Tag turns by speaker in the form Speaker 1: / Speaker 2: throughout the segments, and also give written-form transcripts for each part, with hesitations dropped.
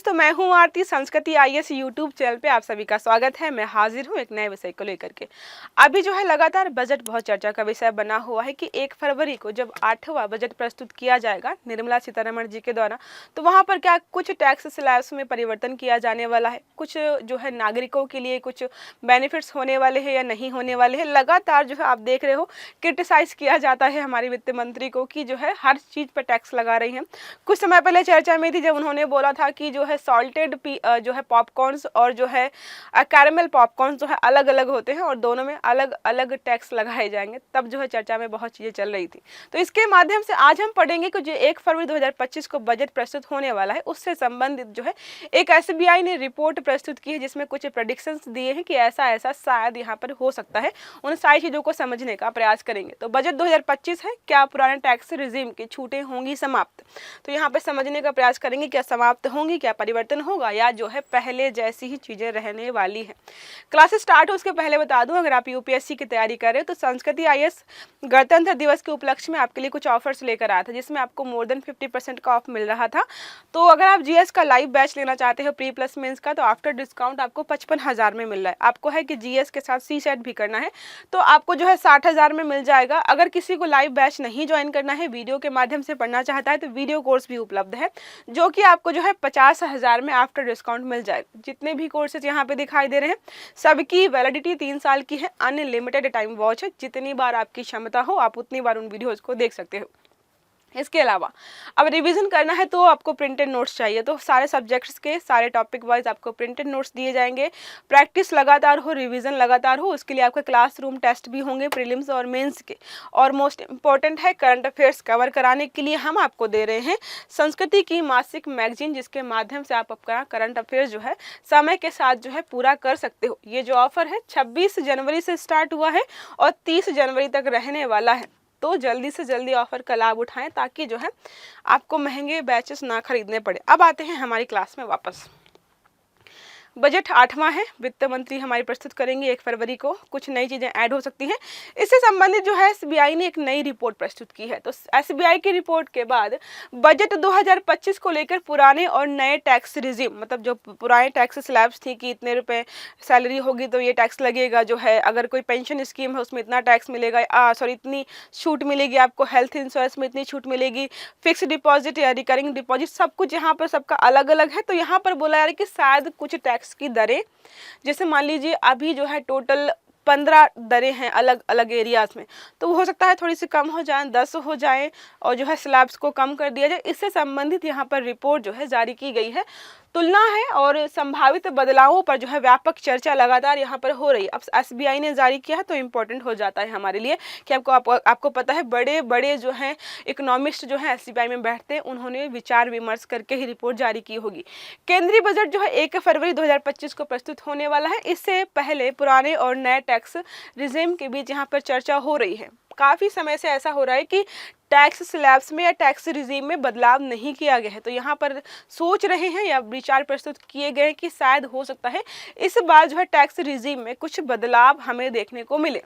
Speaker 1: दोस्तों, मैं हूं आरती। संस्कृति आईएएस यूट्यूब चैनल पे आप सभी का स्वागत है। मैं हाजिर हूं एक नए विषय को लेकर के। अभी जो है लगातार बजट बहुत चर्चा का विषय बना हुआ है कि 1 फरवरी को जब 8वां बजट प्रस्तुत किया जाएगा निर्मला सीतारमण जी के द्वारा, तो वहां पर क्या कुछ टैक्स स्लैब्स में परिवर्तन किया जाने वाला है, कुछ जो है नागरिकों के लिए कुछ बेनिफिट्स होने वाले हैं या नहीं होने वाले हैं। लगातार जो है आप देख रहे हो क्रिटिसाइज किया जाता है हमारी वित्त मंत्री को कि जो है हर चीज पर टैक्स लगा रही है। कुछ समय पहले चर्चा में थी जब उन्होंने बोला था कि जो है सॉल्टेड जो है पॉपकॉर्न्स और जो है कैरेमल पॉपकॉर्न्स जो है अलग अलग होते हैं और दोनों में अलग अलग टैक्स लगाए जाएंगे। तब जो है चर्चा में बहुत चीज़ें चल रही थी। तो इसके माध्यम से आज हम पढ़ेंगे कि जो 1 फरवरी 2025 को बजट प्रस्तुत होने वाला है उससे संबंधित जो है एक एसबीआई ने रिपोर्ट प्रस्तुत की है जिसमें कुछ प्रेडिक्शंस दिए हैं कि ऐसा ऐसा शायद यहाँ पर हो सकता है। उन सारी चीज़ों को समझने का प्रयास करेंगे। तो बजट 2025 है, क्या पुराने टैक्स रिजीम की छूटें होंगी समाप्त? तो यहाँ पे समझने का प्रयास करेंगे क्या समाप्त होंगी, क्या परिवर्तन होगा या जो है पहले जैसी ही चीजें रहने वाली है। क्लास स्टार्ट हो उसके पहले बता दूं, अगर आप यूपीएससी की तैयारी कर रहे हो तो संस्कृति आईएएस गणतंत्र दिवस के उपलक्ष्य में आपके लिए कुछ ऑफर्स लेकर आया था जिसमें आपको मोर देन 50% का ऑफ मिल रहा था। तो अगर आप जीएस का लाइव बैच लेना चाहते हो प्री प्लस मेंस का, तो आफ्टर डिस्काउंट आपको 55,000 में मिल रहा है। आपको है कि जीएस के साथ सी सेट भी करना है तो आपको जो है 60,000 में मिल जाएगा। अगर किसी को लाइव बैच नहीं ज्वाइन करना है, वीडियो के माध्यम से पढ़ना चाहता है, तो वीडियो कोर्स भी उपलब्ध है जो कि आपको जो है 50,000 में आफ्टर डिस्काउंट मिल जाएगा। जितने भी कोर्सेज यहाँ पे दिखाई दे रहे हैं सबकी वैलिडिटी 3 साल की है। अनलिमिटेड टाइम वॉच है, जितनी बार आपकी क्षमता हो आप उतनी बार उन वीडियोज को देख सकते हो। इसके अलावा अब रिवीजन करना है तो आपको प्रिंटेड नोट्स चाहिए, तो सारे सब्जेक्ट्स के सारे टॉपिक वाइज आपको प्रिंटेड नोट्स दिए जाएंगे। प्रैक्टिस लगातार हो, रिवीजन लगातार हो, उसके लिए आपके क्लासरूम टेस्ट भी होंगे प्रीलिम्स और मेंस के। और मोस्ट इंपॉर्टेंट है करंट अफेयर्स कवर कराने के लिए हम आपको दे रहे हैं संस्कृति की मासिक मैगजीन, जिसके माध्यम से आप अपना करंट अफेयर्स जो है समय के साथ जो है पूरा कर सकते हो। ये जो ऑफर है 26 जनवरी से स्टार्ट हुआ है और 30 जनवरी तक रहने वाला है। तो जल्दी से जल्दी ऑफर का लाभ उठाएं ताकि जो है आपको महंगे बैचेस ना खरीदने पड़े। अब आते हैं हमारी क्लास में वापस। बजट 8वां है, वित्त मंत्री हमारी प्रस्तुत करेंगे 1 फरवरी को। कुछ नई चीज़ें ऐड हो सकती हैं। इससे संबंधित जो है एसबीआई ने एक नई रिपोर्ट प्रस्तुत की है। तो एसबीआई की रिपोर्ट के बाद बजट 2025 को लेकर पुराने और नए टैक्स रिजीम, मतलब जो पुराने टैक्स स्लैब्स थी कि इतने रुपए सैलरी होगी तो ये टैक्स लगेगा, जो है अगर कोई पेंशन स्कीम है उसमें इतना टैक्स मिलेगा, इतनी छूट मिलेगी आपको, हेल्थ इंश्योरेंस में इतनी छूट मिलेगी, फिक्स डिपॉजिट या रिकरिंग डिपॉजिट, सब कुछ यहाँ पर सबका अलग अलग है। तो यहाँ पर बोला जा रहा है कि शायद कुछ टैक्स की दरें, जैसे मान लीजिए अभी जो है टोटल 15 दरें हैं अलग अलग एरियाज में, तो हो सकता है थोड़ी सी कम हो जाए, 10 हो जाए और जो है स्लैब्स को कम कर दिया जाए। इससे संबंधित यहाँ पर रिपोर्ट जो है जारी की गई है। तुलना है और संभावित बदलावों पर जो है व्यापक चर्चा लगातार यहाँ पर हो रही है। अब एसबीआई ने जारी किया है तो इम्पोर्टेंट हो जाता है हमारे लिए कि आपको पता है बड़े बड़े जो हैं इकोनॉमिस्ट जो हैं एसबीआई में बैठते हैं, उन्होंने विचार विमर्श करके ही रिपोर्ट जारी की होगी। केंद्रीय बजट जो है 1 फरवरी 2025 को प्रस्तुत होने वाला है। इससे पहले पुराने और नए टैक्स रिजीम के बीच यहाँ पर चर्चा हो रही है। काफ़ी समय से ऐसा हो रहा है कि टैक्स स्लैब्स में या टैक्स रिजीम में बदलाव नहीं किया गया है। तो यहाँ पर सोच रहे हैं या विचार प्रस्तुत किए गए कि शायद हो सकता है इस बार जो है टैक्स रिजीम में कुछ बदलाव हमें देखने को मिले।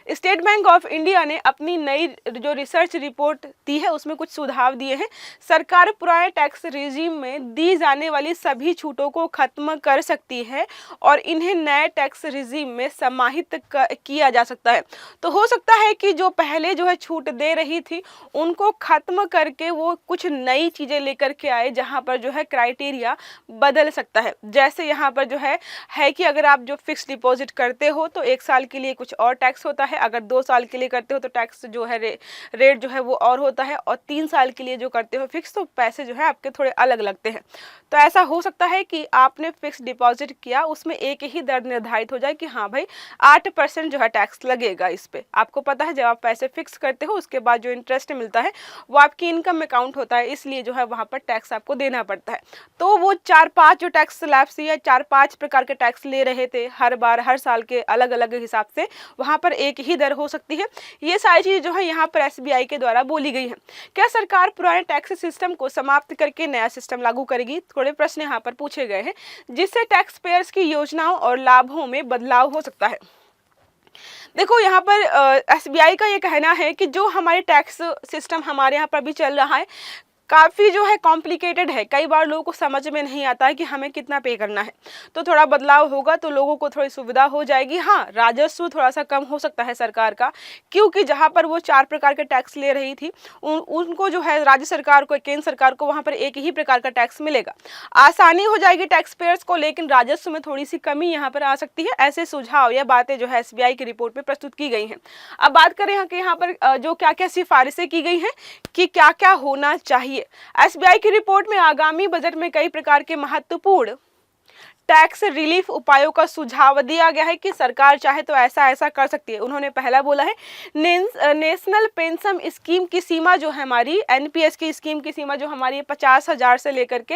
Speaker 1: स्टेट बैंक ऑफ इंडिया ने अपनी नई जो रिसर्च रिपोर्ट दी है उसमें कुछ सुझाव दिए हैं। सरकार पुराने टैक्स रिजीम में दी जाने वाली सभी छूटों को खत्म कर सकती है और इन्हें नए टैक्स रिजीम में समाहित किया जा सकता है। तो हो सकता है कि जो पहले जो है छूट दे रही थी उनको खत्म करके वो कुछ नई चीज़ें लेकर के आए जहाँ पर जो है क्राइटेरिया बदल सकता है। जैसे यहाँ पर जो है कि अगर आप जो फिक्स डिपॉजिट करते हो तो 1 साल के लिए कुछ और टैक्स होता है, अगर 2 साल के लिए करते हो तो टैक्स जो है रेट जो है वो और होता है, और 3 साल के लिए जो करते हो फिक्स तो पैसे जो है आपके थोड़े अलग लगते हैं। तो ऐसा हो सकता है कि आपने फिक्स डिपॉजिट किया उसमें एक ही दर निर्धारित हो जाए कि हाँ भाई 8% जो है टैक्स लगेगा इस पे। आपको पता है जब आप पैसे फिक्स करते हो उसके बाद जो इंटरेस्ट मिलता है वो आपकी इनकम में काउंट होता है, इसलिए जो है वहाँ पर टैक्स आपको देना पड़ता है। तो वो 4-5 जो टैक्स स्लैब्स या 4-5 प्रकार के टैक्स ले रहे थे हर बार हर साल के अलग अलग हिसाब से, वहाँ पर एक ही दर हो सकती है। ये सारी चीज़ जो है यहाँ पर एसबीआई के द्वारा बोली गई है। क्या सरकार पुराने टैक्स सिस्टम को समाप्त करके नया सिस्टम लागू करेगी? थोड़े प्रश्न यहाँ पर पूछे गए हैं जिससे टैक्स पेयर्स की योजनाओं और लाभों में बदलाव हो सकता है। देखो यहाँ पर एसबीआई का ये कहना है कि जो हमारे टैक्स सिस्टम हमारे यहाँ पर भी चल रहा है काफ़ी जो है कॉम्प्लिकेटेड है, कई बार लोगों को समझ में नहीं आता है कि हमें कितना पे करना है। तो थोड़ा बदलाव होगा तो लोगों को थोड़ी सुविधा हो जाएगी। हाँ, राजस्व थोड़ा सा कम हो सकता है सरकार का, क्योंकि जहाँ पर वो 4 प्रकार के टैक्स ले रही थी उनको जो है राज्य सरकार को, केंद्र सरकार को वहाँ पर एक ही प्रकार का टैक्स मिलेगा। आसानी हो जाएगी टैक्स पेयर्स को, लेकिन राजस्व में थोड़ी सी कमी यहाँ पर आ सकती है। ऐसे सुझाव या बातें जो है एसबीआई की रिपोर्ट में प्रस्तुत की गई हैं। अब बात करें यहाँ पर जो क्या क्या सिफारिशें की गई हैं कि क्या क्या होना चाहिए। एसबीआई की रिपोर्ट में आगामी बजट में कई प्रकार के महत्वपूर्ण टैक्स रिलीफ उपायों का सुझाव दिया गया है कि सरकार चाहे तो ऐसा ऐसा कर सकती है। उन्होंने पहला बोला है नेशनल पेंशन स्कीम की सीमा जो है हमारी, एनपीएस की स्कीम की सीमा जो हमारी 50,000 से लेकर के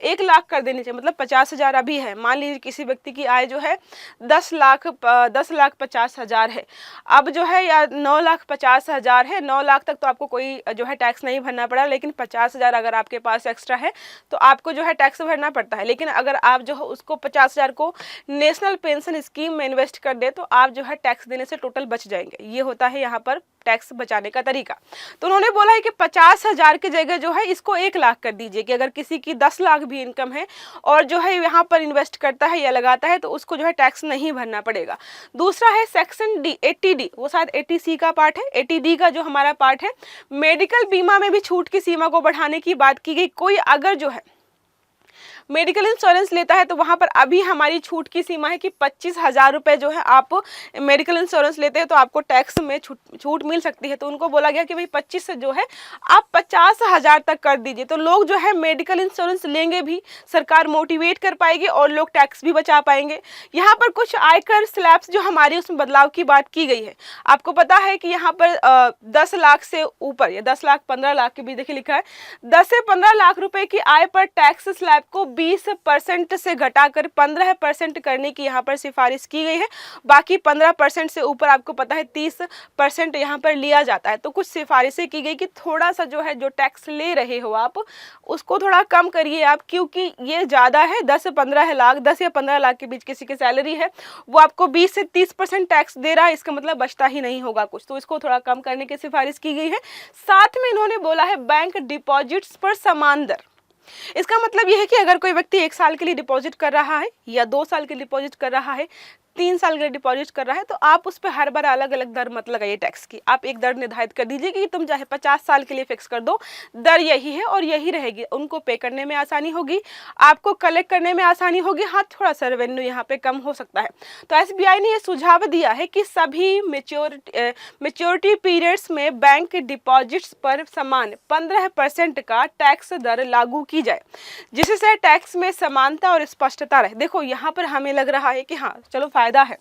Speaker 1: 1 लाख कर देनी चाहिए। मतलब 50,000 अभी है, मान लीजिए किसी व्यक्ति की आय जो है 10,50,000 है, अब जो है या 9,50,000 है, 9 लाख तक तो आपको कोई जो है टैक्स नहीं भरना पड़ा, लेकिन 50,000 अगर आपके पास एक्स्ट्रा है तो आपको जो है टैक्स भरना पड़ता है। लेकिन अगर आप जो है को 50,000 को नेशनल पेंशन स्कीम में इन्वेस्ट कर दे तो आप जो है टैक्स देने से टोटल बच जाएंगे। ये होता है यहाँ पर टैक्स बचाने का तरीका। तो उन्होंने बोला है कि 50,000 की जगह जो है इसको 1 लाख कर दीजिए कि अगर किसी की 10 लाख भी इनकम है और जो है यहाँ पर इन्वेस्ट करता है या लगाता है तो उसको जो है टैक्स नहीं भरना पड़ेगा। दूसरा है सेक्शन डी 80D, वो शायद 80C का पार्ट है, 80D का जो हमारा पार्ट है, मेडिकल बीमा में भी छूट की सीमा को बढ़ाने की बात की गई। कोई अगर जो है मेडिकल इंश्योरेंस लेता है तो वहाँ पर अभी हमारी छूट की सीमा है कि 25,000 रुपये जो है आप मेडिकल इंश्योरेंस लेते हैं तो आपको टैक्स में छूट मिल सकती है। तो उनको बोला गया कि भाई 25 से जो है आप 50,000 तक कर दीजिए, तो लोग जो है मेडिकल इंश्योरेंस लेंगे भी, सरकार मोटिवेट कर पाएगी और लोग टैक्स भी बचा पाएंगे। यहाँ पर कुछ आयकर स्लैब्स जो हमारी उसमें बदलाव की बात की गई है। आपको पता है कि यहाँ पर 10 लाख से ऊपर या 10 लाख 15 लाख के बीच देखिए लिखा है 10 से 15 लाख रुपए की आय पर टैक्स स्लैब को 20% से घटाकर 15% करने की यहाँ पर सिफारिश की गई है। बाकी 15% से ऊपर आपको पता है 30% यहाँ पर लिया जाता है। तो कुछ सिफारिशें की गई कि थोड़ा सा जो है जो टैक्स ले रहे हो आप उसको थोड़ा कम करिए आप, क्योंकि ये ज़्यादा है। 10 से 15 लाख, 10 या 15 लाख के बीच किसी की सैलरी है वो आपको 20 से 30% टैक्स दे रहा है, इसका मतलब बचता ही नहीं होगा कुछ, तो इसको थोड़ा कम करने की सिफारिश की गई है। साथ में इन्होंने बोला है बैंक डिपॉजिट्स पर समान दर। इसका मतलब यह है कि अगर कोई व्यक्ति 1 साल के लिए डिपॉजिट कर रहा है या 2 साल के डिपॉजिट कर रहा है, 3 साल के लिए डिपॉजिट कर रहा है, तो आप उस पर हर बार अलग अलग दर मत लगाइए टैक्स की। आप एक दर निर्धारित कर दीजिए कि तुम चाहे 50 साल के लिए फिक्स कर दो, दर यही है और यही रहेगी। उनको पे करने में आसानी होगी, आपको कलेक्ट करने में आसानी होगी। हाँ, थोड़ा सा रेवेन्यू यहाँ पे कम हो सकता है। तो एसबीआई ने यह सुझाव दिया है कि सभी मेच्योरिटी पीरियड्स में बैंक डिपॉजिट्स पर समान 15% का टैक्स दर लागू की जाए, जिससे टैक्स में समानता और स्पष्टता रहे। देखो यहाँ पर हमें लग रहा है कि हाँ चलो फायदा है,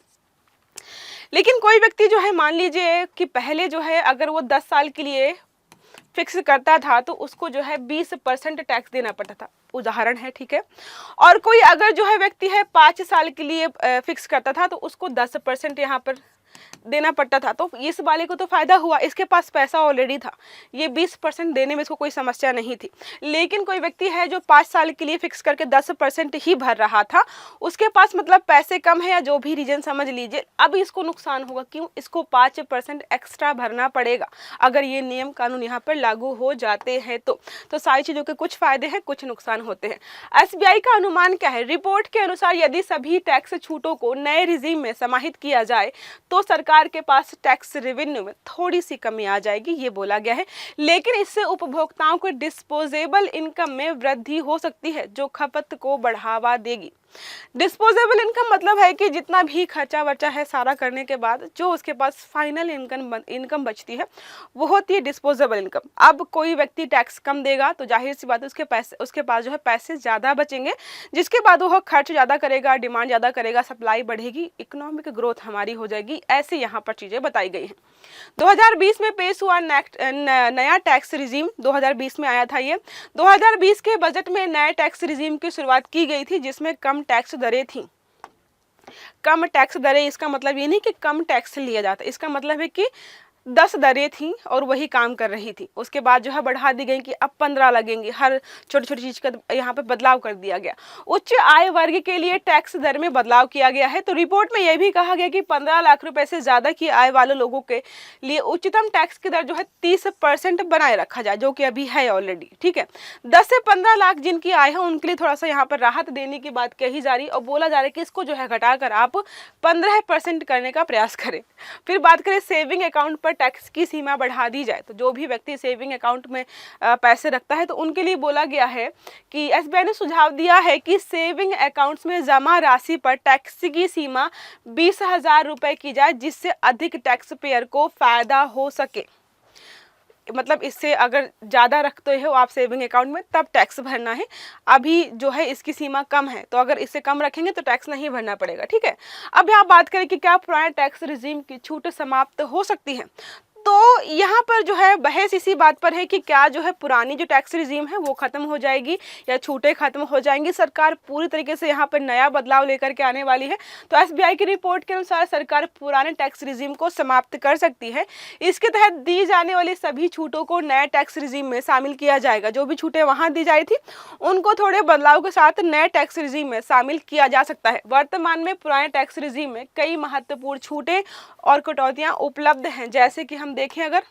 Speaker 1: लेकिन कोई व्यक्ति जो है मान लीजिए कि पहले जो है अगर वो 10 साल के लिए फिक्स करता था तो उसको जो है 20% टैक्स देना पड़ता था, उदाहरण है, ठीक है। और कोई अगर जो है व्यक्ति है 5 साल के लिए फिक्स करता था तो उसको 10% यहाँ पर देना पड़ता था। तो इस वाले को तो फायदा हुआ, इसके पास पैसा ऑलरेडी था, ये 20% देने में इसको कोई समस्या नहीं थी। लेकिन कोई व्यक्ति है जो 5 साल के लिए फिक्स करके 10% ही भर रहा था, उसके पास मतलब पैसे कम है या जो भी रीजन समझ लीजिए, अब इसको नुकसान होगा। क्यों? इसको 5% एक्स्ट्रा भरना पड़ेगा अगर ये नियम कानून यहाँ पर लागू हो जाते हैं। तो सारी चीज़ों के कुछ फायदे हैं, कुछ नुकसान होते हैं। एसबीआई का अनुमान क्या है? रिपोर्ट के अनुसार यदि सभी टैक्स छूटों को नए रिजीम में समाहित किया जाए तो सरकार के पास टैक्स रेवेन्यू में थोड़ी सी कमी आ जाएगी, ये बोला गया है। लेकिन इससे उपभोक्ताओं को डिस्पोजेबल इनकम में वृद्धि हो सकती है जो खपत को बढ़ावा देगी। डिस्पोजेबल इनकम मतलब है कि जितना भी खर्चा वर्चा है सारा करने के बाद जो उसके पास फाइनल इनकम बचती है वो होती है डिस्पोजेबल इनकम। अब कोई व्यक्ति टैक्स कम देगा तो जाहिर सी बात है उसके पास जो है पैसे ज़्यादा बचेंगे, जिसके बाद वो खर्च ज़्यादा करेगा, डिमांड ज़्यादा करेगा, सप्लाई बढ़ेगी, इकोनॉमिक ग्रोथ हमारी हो जाएगी। ऐसे यहाँ पर चीज़ें बताई गई हैं। 2020 में पेश हुआ नया टैक्स रिजीम 2020 में आया था। ये 2020 के बजट में नए टैक्स रिजीम की शुरुआत की गई थी जिसमें कम टैक्स दरें थी। कम टैक्स दरें इसका मतलब ये नहीं कि कम टैक्स लिया जाता, इसका मतलब है कि 10 दरें थी और वही काम कर रही थी। उसके बाद जो है बढ़ा दी गई कि अब 15 लगेंगी, हर छोटी छोटी चीज का यहाँ पे बदलाव कर दिया गया। उच्च आय वर्ग के लिए टैक्स दर में बदलाव किया गया है। तो रिपोर्ट में यह भी कहा गया कि 15 लाख रुपए से ज्यादा की आय वाले लोगों के लिए उच्चतम टैक्स की दर जो है 30% बनाए रखा जाए, जो कि अभी है ऑलरेडी। ठीक है, 10 से 15 लाख जिनकी आय है उनके लिए थोड़ा सा यहाँ पर राहत देने की बात कही जा रही और बोला जा रहा है कि इसको जो है घटाकर आप 15% करने का प्रयास करें। फिर बात करें सेविंग अकाउंट पर टैक्स की सीमा बढ़ा दी जाए। तो जो भी व्यक्ति सेविंग अकाउंट में पैसे रखता है तो उनके लिए बोला गया है कि एसबीआई ने सुझाव दिया है कि सेविंग अकाउंट्स में जमा राशि पर टैक्स की सीमा 20,000 रुपए की जाए, जिससे अधिक टैक्स पेयर को फायदा हो सके। मतलब इससे अगर ज़्यादा रखते हो आप सेविंग अकाउंट में तब टैक्स भरना है। अभी जो है इसकी सीमा कम है, तो अगर इससे कम रखेंगे तो टैक्स नहीं भरना पड़ेगा। ठीक है, अब यहाँ बात करें कि क्या पुराने टैक्स रिजीम की छूट समाप्त हो सकती है। तो यहाँ पर जो है बहस इसी बात पर है कि क्या जो है पुरानी जो टैक्स रिजीम है वो खत्म हो जाएगी या छूटें खत्म हो जाएंगी। सरकार पूरी तरीके से यहाँ पर नया बदलाव लेकर के आने वाली है। तो एसबीआई की रिपोर्ट के अनुसार सरकार पुराने टैक्स रिजीम को समाप्त कर सकती है। इसके तहत दी जाने वाली सभी छूटों को नए टैक्स रिजीम में शामिल किया जाएगा। जो भी छूटें वहां दी जाई थी उनको थोड़े बदलाव के साथ नए टैक्स रिजीम में शामिल किया जा सकता है। वर्तमान में पुराने टैक्स रिजीम में कई महत्वपूर्ण छूटें और कटौतियां उपलब्ध हैं। जैसे कि हम देखें अगर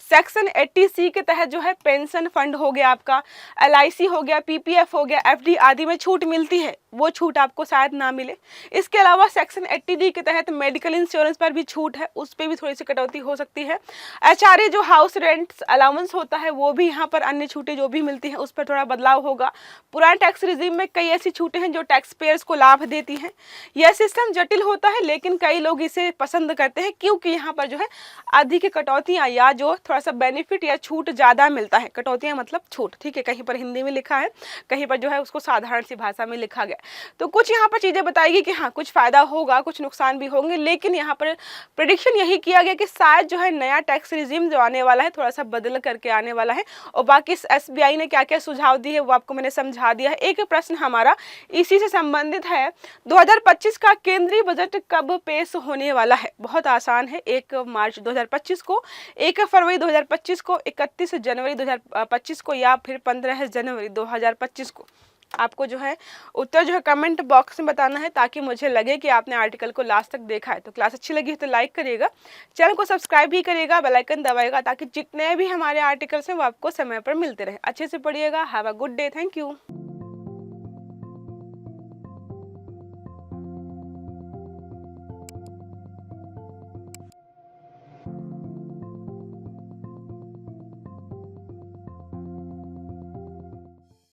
Speaker 1: सेक्शन 80C के तहत जो है पेंशन फंड हो गया, आपका LIC हो गया, PPF हो गया, FD आदि में छूट मिलती है। वो छूट आपको शायद ना मिले। इसके अलावा सेक्शन 80D के तहत मेडिकल इंश्योरेंस पर भी छूट है, उस पर भी थोड़ी सी कटौती हो सकती है। HRA जो हाउस रेंट अलाउंस होता है वो भी यहाँ पर अन्य छूटें जो भी मिलती हैं उस पर थोड़ा बदलाव होगा। पुराने टैक्स रिजीम में कई ऐसी छूटें हैं जो टैक्स पेयर्स को लाभ देती हैं। यह सिस्टम जटिल होता है लेकिन कई लोग इसे पसंद करते हैं क्योंकि यहाँ पर जो है अधिक कटौतियाँ या जो थोड़ा सा बेनिफिट या छूट ज़्यादा मिलता है। कटौतियाँ मतलब छूट। ठीक है, कहीं पर हिंदी में लिखा है, कहीं पर जो है उसको साधारण सी भाषा में लिखा गया। तो कुछ यहाँ पर चीज़ें बताएगी कि हाँ कुछ फ़ायदा होगा, कुछ नुकसान भी होंगे, लेकिन यहाँ पर प्रेडिक्शन यही किया गया कि शायद जो है नया टैक्स रिजीम जो आने वाला है थोड़ा सा बदल करके आने वाला है। और बाकी एसबीआई ने क्या क्या सुझाव दिए है वो आपको मैंने समझा दिया है। एक प्रश्न हमारा इसी से संबंधित है, 2025 का केंद्रीय बजट कब पेश होने वाला है। बहुत आसान है, 1 मार्च 2025 को, 1 फरवरी 2025 को, 31 जनवरी 2025 को या फिर 15 जनवरी 2025 को। आपको जो है उत्तर जो है कमेंट बॉक्स में बताना है ताकि मुझे लगे कि आपने आर्टिकल को लास्ट तक देखा है। तो क्लास अच्छी लगी तो लाइक करिएगा, चैनल को सब्सक्राइब भी करिएगा, बेल आइकन दबाइएगा ताकि जितने भी हमारे आर्टिकल्स हैं वो आपको समय पर मिलते रहे। अच्छे से पढ़िएगा। Have a good day. Thank you.